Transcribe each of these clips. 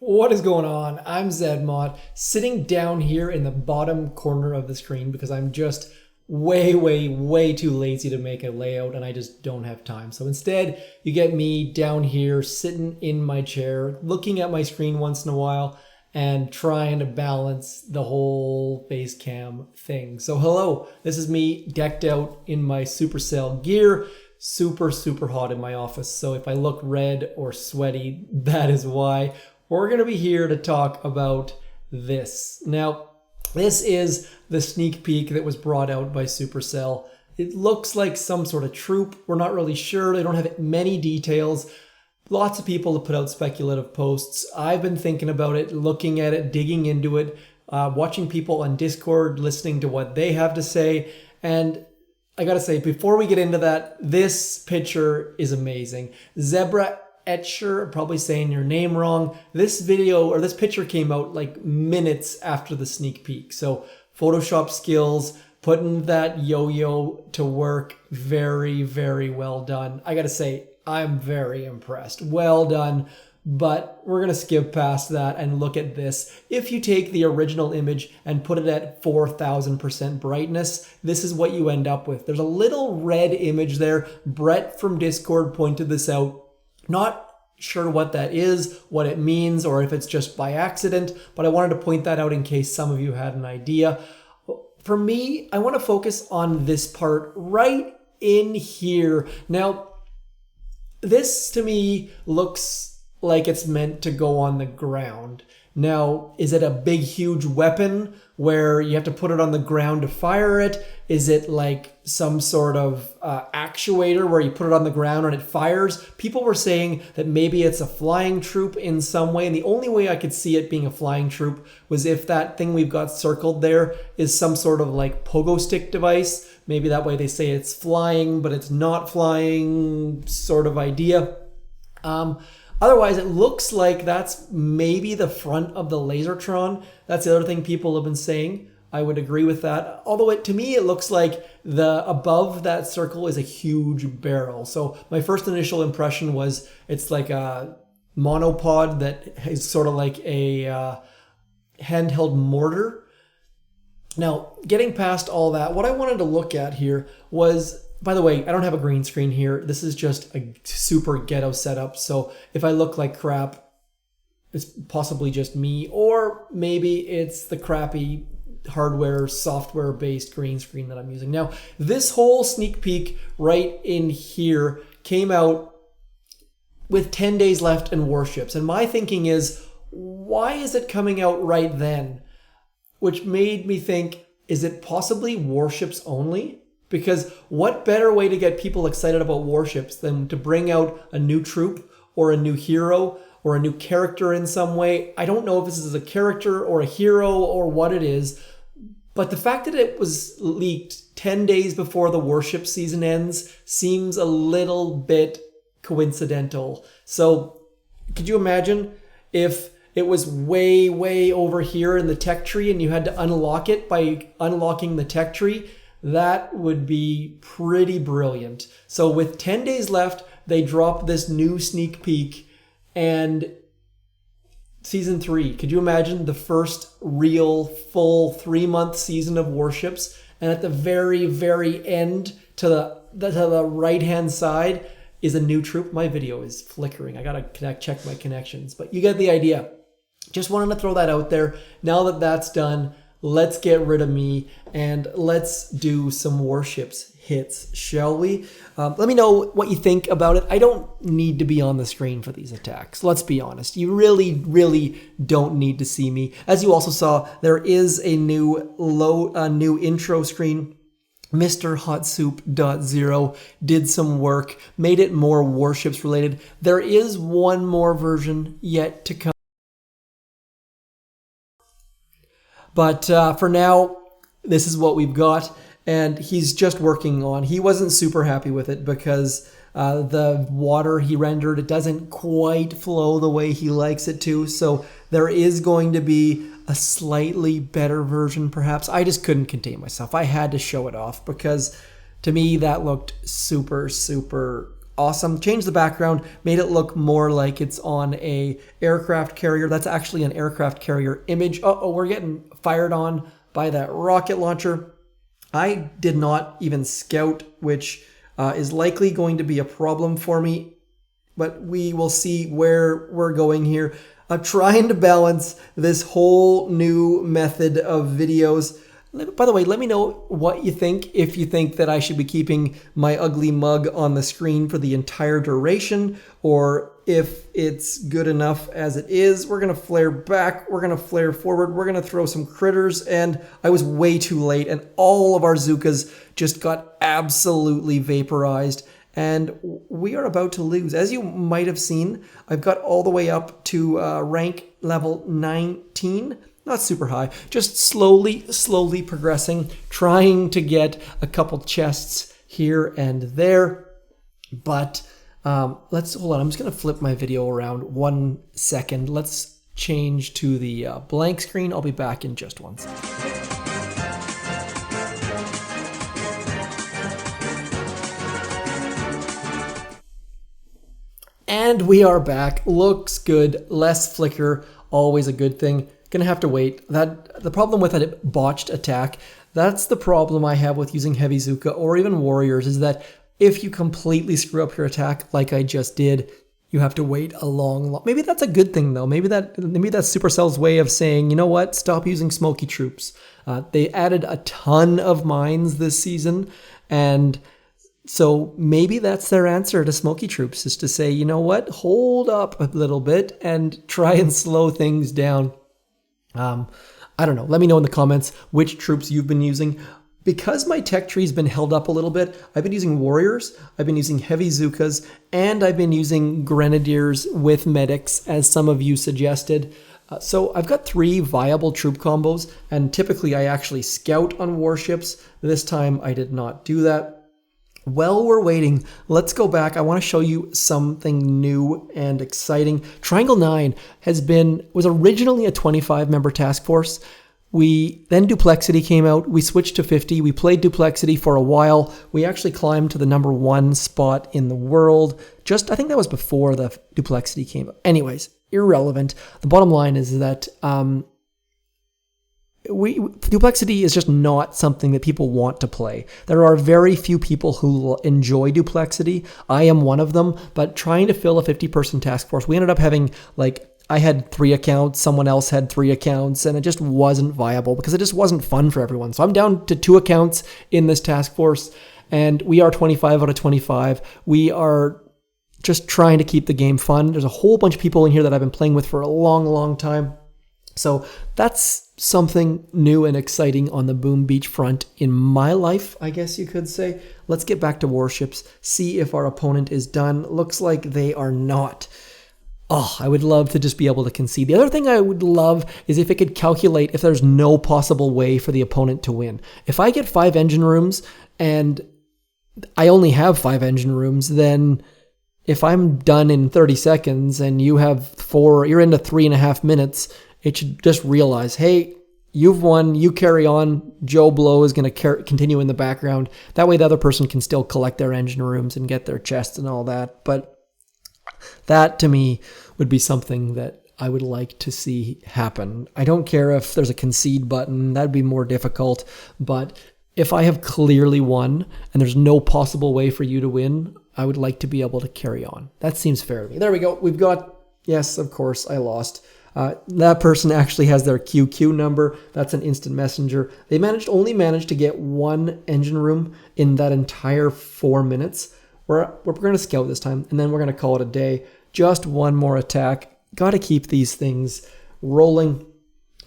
What is going on? I'm Zedmod, sitting down here in the bottom corner of the screen because I'm just way too lazy to make a layout and I just don't have time. So instead, you get me down here sitting in my chair, looking at my screen once in a while and trying to balance the whole face cam thing. So hello, this is me decked out in my Supercell gear. Super hot in my office. So if I look red or sweaty, that is why. We're going to be here to talk about this. Now, this is the sneak peek that was brought out by Supercell. It looks like some sort of troop. We're not really sure. They don't have many details. Lots of people have put out speculative posts. I've been thinking about it, looking at it, digging into it, watching people on Discord, listening to what they have to say. And I gotta say, before we get into that, this picture is amazing. Zebra Etcher, probably saying your name wrong. This video or this picture came out like minutes after the sneak peek. So Photoshop skills, putting that yo-yo to work, very well done. I gotta say, I'm very impressed. Well done. But we're gonna skip past that and look at this. If you take the original image and put it at 4000% brightness, this is what you end up with. There's a little red image there. Brett from Discord pointed this out. Not sure what that is, what it means, or if it's just by accident, but I wanted to point that out in case some of you had an idea. For me, I want to focus on this part right in here. Now, this to me looks like it's meant to go on the ground. Now, is it a big, huge weapon where you have to put it on the ground to fire it? Is it like some sort of actuator where you put it on the ground and it fires? People were saying that maybe it's a flying troop in some way. And the only way I could see it being a flying troop was if that thing we've got circled there is some sort of like pogo stick device. Maybe that way they say it's flying, but it's not flying sort of idea. Otherwise, it looks like that's maybe the front of the Lasertron. That's the other thing people have been saying. I would agree with that. Although to me, it looks like the above that circle is a huge barrel. So my first initial impression was it's like a monopod that is sort of like a handheld mortar. Now, getting past all that, what I wanted to look at here was, by the way, I don't have a green screen here. This is just a super ghetto setup. So if I look like crap, it's possibly just me, or maybe it's the crappy hardware, software-based green screen that I'm using. Now, this whole sneak peek right in here came out with 10 days left in Warships. And my thinking is, why is it coming out right then? Which made me think, is it possibly Warships only? Because what better way to get people excited about Warships than to bring out a new troop or a new hero or a new character in some way? I don't know if this is a character or a hero or what it is, but the fact that it was leaked 10 days before the Warship season ends seems a little bit coincidental. So could you imagine if it was way over here in the tech tree and you had to unlock it by unlocking the tech tree? That would be pretty brilliant. So with 10 days left, they dropped this new sneak peek and season 3. Could you imagine the first real full 3-month season of Warships? And at the very end to the right-hand side is a new troop. My video is flickering. I gotta check my connections, but you get the idea. Just wanted to throw that out there. Now that that's done, let's get rid of me and let's do some Warships hits, shall we? Let me know what you think about it. I don't need to be on the screen for these attacks. Let's be honest. You really don't need to see me. As you also saw, there is a new intro screen. Mr. Hot Soup.0 did some work, made it more Warships related. There is one more version yet to come. But for now, this is what we've got, and he's just working on. He wasn't super happy with it because the water he rendered, it doesn't quite flow the way he likes it to. So there is going to be a slightly better version, perhaps. I just couldn't contain myself. I had to show it off because to me that looked super awesome. Changed the background, made it look more like it's on a aircraft carrier. That's actually an aircraft carrier image. Uh-oh, we're getting fired on by that rocket launcher. I did not even scout, which is likely going to be a problem for me, but we will see where we're going here. I'm trying to balance this whole new method of videos. By the way, let me know what you think. If you think that I should be keeping my ugly mug on the screen for the entire duration, or if it's good enough as it is. We're going to flare back. We're going to flare forward. We're going to throw some critters. And I was way too late, and all of our Zookas just got absolutely vaporized. And we are about to lose. As you might have seen, I've got all the way up to rank level 19. Not super high, just slowly progressing, trying to get a couple chests here and there. But let's hold on. I'm just going to flip my video around 1 second. Let's change to the blank screen. I'll be back in just 1 second. And we are back. Looks good. Less flicker. Always a good thing. Gonna have to wait. The problem with a botched attack, that's the problem I have with using Heavy Zooka or even Warriors, is that if you completely screw up your attack like I just did, you have to wait a long... Maybe that's a good thing though. Maybe that's Supercell's way of saying, you know what, stop using smokey troops. They added a ton of mines this season, and so maybe that's their answer to smokey troops, is to say, you know what, hold up a little bit and try and slow things down. I don't know. Let me know in the comments which troops you've been using. Because my tech tree's been held up a little bit, I've been using Warriors, I've been using Heavy Zookas, and I've been using Grenadiers with Medics, as some of you suggested. So I've got 3 viable troop combos, and typically I actually scout on warships. This time I did not do that. While we're waiting, let's go back. I want to show you something new and exciting. Triangle 9 was originally a 25-member task force. Then Duplexity came out. We switched to 50. We played Duplexity for a while. We actually climbed to the number 1 spot in the world. I think that was before the Duplexity came out. Anyways, irrelevant. The bottom line is that Duplexity is just not something that people want to play. There are very few people who enjoy Duplexity. I am one of them, but trying to fill a 50-person task force, we ended up having, I had 3 accounts, someone else had 3 accounts, and it just wasn't viable because it just wasn't fun for everyone. So I'm down to 2 accounts in this task force, and we are 25 out of 25. We are just trying to keep the game fun. There's a whole bunch of people in here that I've been playing with for a long time. So that's something new and exciting on the Boom Beach front in my life, I guess you could say. Let's get back to warships, see if our opponent is done. Looks like they are not. Oh, I would love to just be able to concede. The other thing I would love is if it could calculate if there's no possible way for the opponent to win. If I get 5 engine rooms and I only have 5 engine rooms, then if I'm done in 30 seconds and you have 4, you're into 3.5 minutes, it should just realize, hey, you've won, you carry on, Joe Blow is going to continue in the background. That way the other person can still collect their engine rooms and get their chests and all that. But that, to me, would be something that I would like to see happen. I don't care if there's a concede button. That'd be more difficult. But if I have clearly won and there's no possible way for you to win, I would like to be able to carry on. That seems fair to me. There we go. We've got, yes, of course, I lost. That person actually has their QQ number. That's an instant messenger. They only managed to get 1 engine room in that entire 4 minutes. We're going to scout this time, and then we're going to call it a day. Just 1 more attack. Got to keep these things rolling.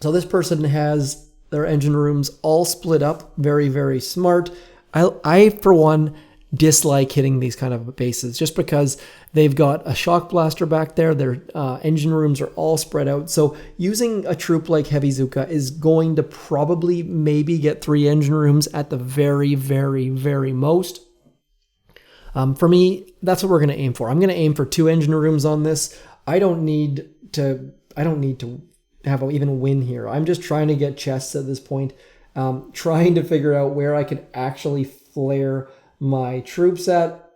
So this person has their engine rooms all split up. Very, very smart. I for one, dislike hitting these kind of bases just because they've got a shock blaster back there. Their engine rooms are all spread out. So using a troop like Heavy Zooka is going to probably maybe get 3 engine rooms at the very, very, very most. For me, that's what we're going to aim for. I'm going to aim for 2 engine rooms on this. I don't need to have even a win here. I'm just trying to get chests at this point, trying to figure out where I could actually flare my troops at.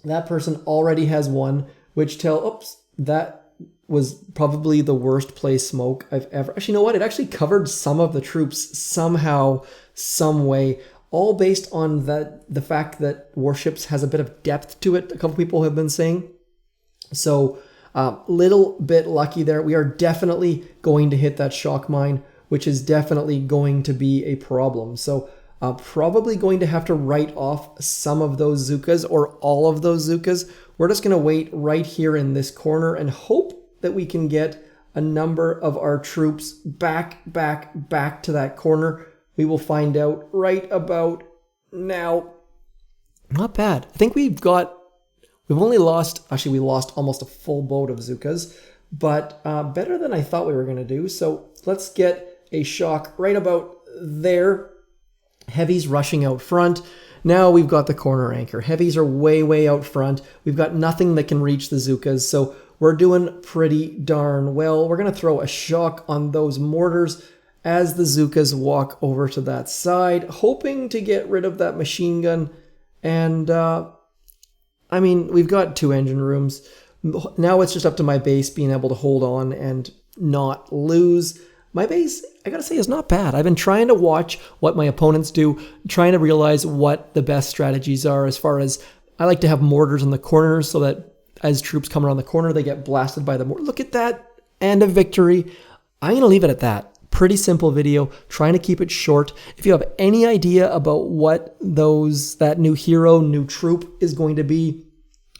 That person already has one, which oops, that was probably the worst place smoke I've ever. Actually, you know what? It actually covered some of the troops somehow, some way, all based on the fact that Warships has a bit of depth to it, a couple people have been saying. So, little bit lucky there. We are definitely going to hit that shock mine, which is definitely going to be a problem. So, probably going to have to write off some of those Zookas or all of those Zookas. We're just going to wait right here in this corner and hope that we can get a number of our troops back to that corner. We will find out right about now. Not bad. I think we've only lost, actually we lost almost a full boat of Zookas, but better than I thought we were going to do. So let's get a shock right about there. Heavies rushing out front. Now we've got the corner anchor. Heavies are way out front. We've got nothing that can reach the Zookas, so we're doing pretty darn well. We're going to throw a shock on those mortars as the Zookas walk over to that side, hoping to get rid of that machine gun. And, I mean, we've got 2 engine rooms. Now it's just up to my base being able to hold on and not lose. My base, I gotta say, is not bad. I've been trying to watch what my opponents do, trying to realize what the best strategies are as far as I like to have mortars in the corners so that as troops come around the corner, they get blasted by the mortar. Look at that, and a victory. I'm gonna leave it at that. Pretty simple video, trying to keep it short. If you have any idea about what that new hero, new troop is going to be,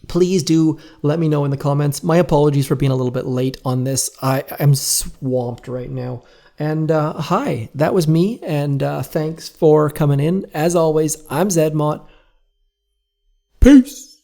please do let me know in the comments. My apologies for being a little bit late on this. I'm swamped right now. And hi, that was me, and thanks for coming in. As always, I'm Zedmont. Peace!